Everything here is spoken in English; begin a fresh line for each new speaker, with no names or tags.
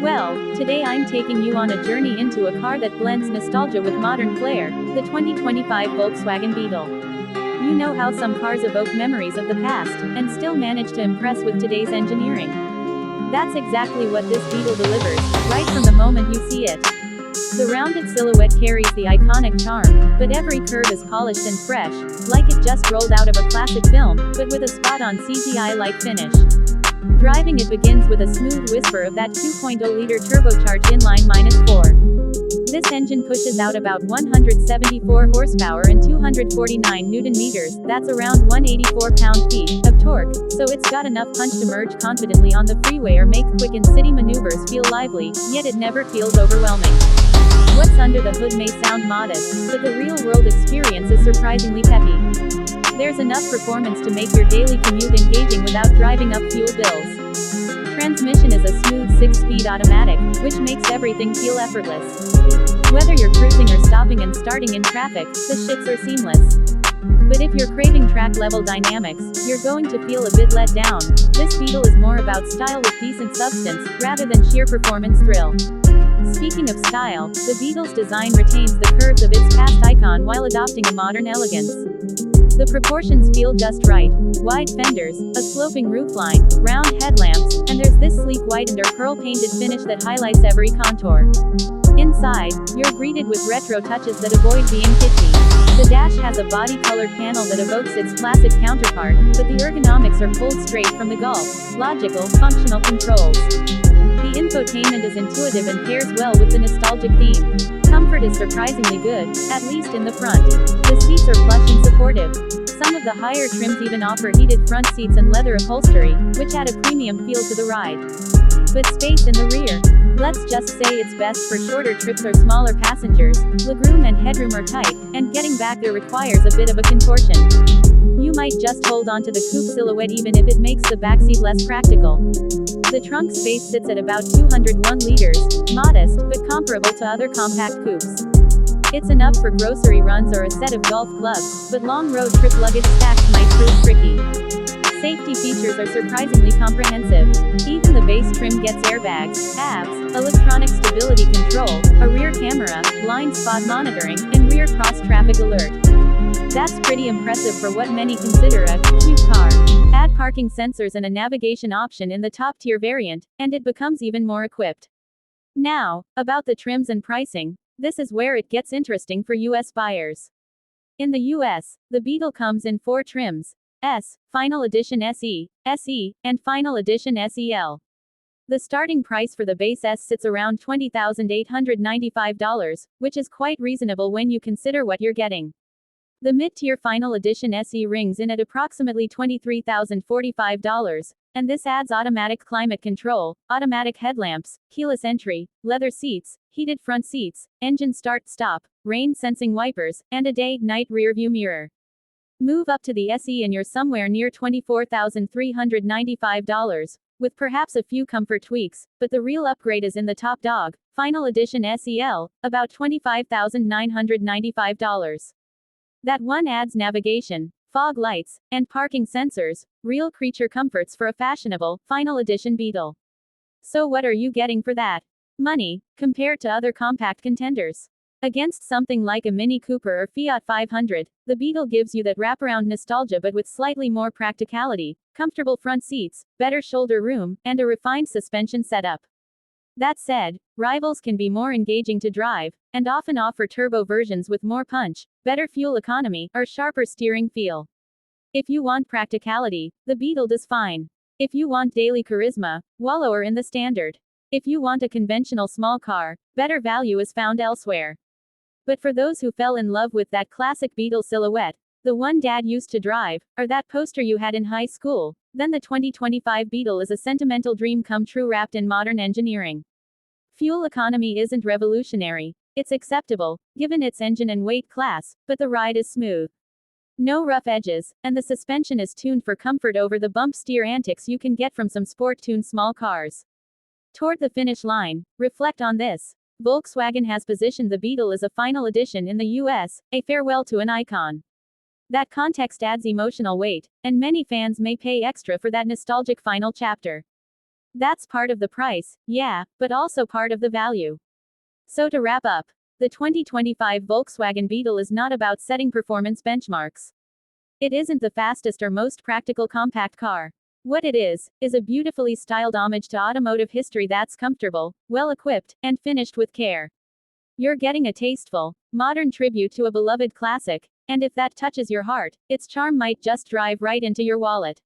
Well, today I'm taking you on a journey into a car that blends nostalgia with modern flair, the 2025 Volkswagen Beetle. You know how some cars evoke memories of the past, and still manage to impress with today's engineering. That's exactly what this Beetle delivers, right from the moment you see it. The rounded silhouette carries the iconic charm, but every curve is polished and fresh, like it just rolled out of a classic film, but with a spot-on CGI-like finish. Driving it begins with a smooth whisper of that 2.0-liter turbocharged inline-4. This engine pushes out about 174 horsepower and 249 newton-meters, that's around 184 pound-feet, of torque, so it's got enough punch to merge confidently on the freeway or make quick and city maneuvers feel lively, yet it never feels overwhelming. What's under the hood may sound modest, but the real-world experience is surprisingly peppy. There's enough performance to make your daily commute engaging without driving up fuel bills. Transmission is a smooth 6-speed automatic, which makes everything feel effortless. Whether you're cruising or stopping and starting in traffic, the shifts are seamless. But if you're craving track-level dynamics, you're going to feel a bit let down. This Beetle is more about style with decent substance, rather than sheer performance thrill. Speaking of style, the Beetle's design retains the curves of its past icon while adopting a modern elegance. The proportions feel just right. Wide fenders, a sloping roofline, round headlamps, and there's this sleek whitened or pearl-painted finish that highlights every contour. Inside, you're greeted with retro touches that avoid being kitschy. The dash has a body-colored panel that evokes its classic counterpart, but the ergonomics are pulled straight from the Golf. Logical, functional controls. The infotainment is intuitive and pairs well with the nostalgic theme. Comfort is surprisingly good, at least in the front. The seats are plush and supportive. Some of the higher trims even offer heated front seats and leather upholstery, which add a premium feel to the ride. But space in the rear. Let's just say it's best for shorter trips or smaller passengers. Legroom and headroom are tight, and getting back there requires a bit of a contortion. You might just hold on to the coupe silhouette even if it makes the backseat less practical. The trunk space sits at about 201 liters, modest, but comparable to other compact coupes. It's enough for grocery runs or a set of golf clubs, but long road trip luggage stacks might prove tricky. Safety features are surprisingly comprehensive. Even the base trim gets airbags, ABS, electronic stability control, a rear camera, blind spot monitoring, and rear cross-traffic alert. That's pretty impressive for what many consider a cute car. Add parking sensors and a navigation option in the top-tier variant, and it becomes even more equipped. Now, about the trims and pricing, this is where it gets interesting for US buyers. In the US, the Beetle comes in 4 trims: S, Final Edition SE, SE, and Final Edition SEL. The starting price for the base S sits around $20,895, which is quite reasonable when you consider what you're getting. The mid-tier Final Edition SE rings in at approximately $23,045, and this adds automatic climate control, automatic headlamps, keyless entry, leather seats, heated front seats, engine start-stop, rain-sensing wipers, and a day-night rear-view mirror. Move up to the SE and you're somewhere near $24,395, with perhaps a few comfort tweaks, but the real upgrade is in the top dog, Final Edition SEL, about $25,995. That one adds navigation, fog lights, and parking sensors, real creature comforts for a fashionable, Final Edition Beetle. So what are you getting for that money, compared to other compact contenders? Against something like a Mini Cooper or Fiat 500, the Beetle gives you that wraparound nostalgia but with slightly more practicality, comfortable front seats, better shoulder room, and a refined suspension setup. That said, rivals can be more engaging to drive, and often offer turbo versions with more punch, better fuel economy, or sharper steering feel. If you want practicality, the Beetle does fine. If you want daily charisma, wallower in the Standard. If you want a conventional small car, better value is found elsewhere. But for those who fell in love with that classic Beetle silhouette, the one Dad used to drive, or that poster you had in high school, then the 2025 Beetle is a sentimental dream come true wrapped in modern engineering. Fuel economy isn't revolutionary. It's acceptable, given its engine and weight class, but the ride is smooth. No rough edges, and the suspension is tuned for comfort over the bump steer antics you can get from some sport-tuned small cars. Toward the finish line, reflect on this. Volkswagen has positioned the Beetle as a Final Edition in the US, a farewell to an icon. That context adds emotional weight, and many fans may pay extra for that nostalgic final chapter. That's part of the price, yeah, but also part of the value. So to wrap up, the 2025 Volkswagen Beetle is not about setting performance benchmarks. It isn't the fastest or most practical compact car. What it is a beautifully styled homage to automotive history that's comfortable, well-equipped, and finished with care. You're getting a tasteful, modern tribute to a beloved classic, and if that touches your heart, its charm might just drive right into your wallet.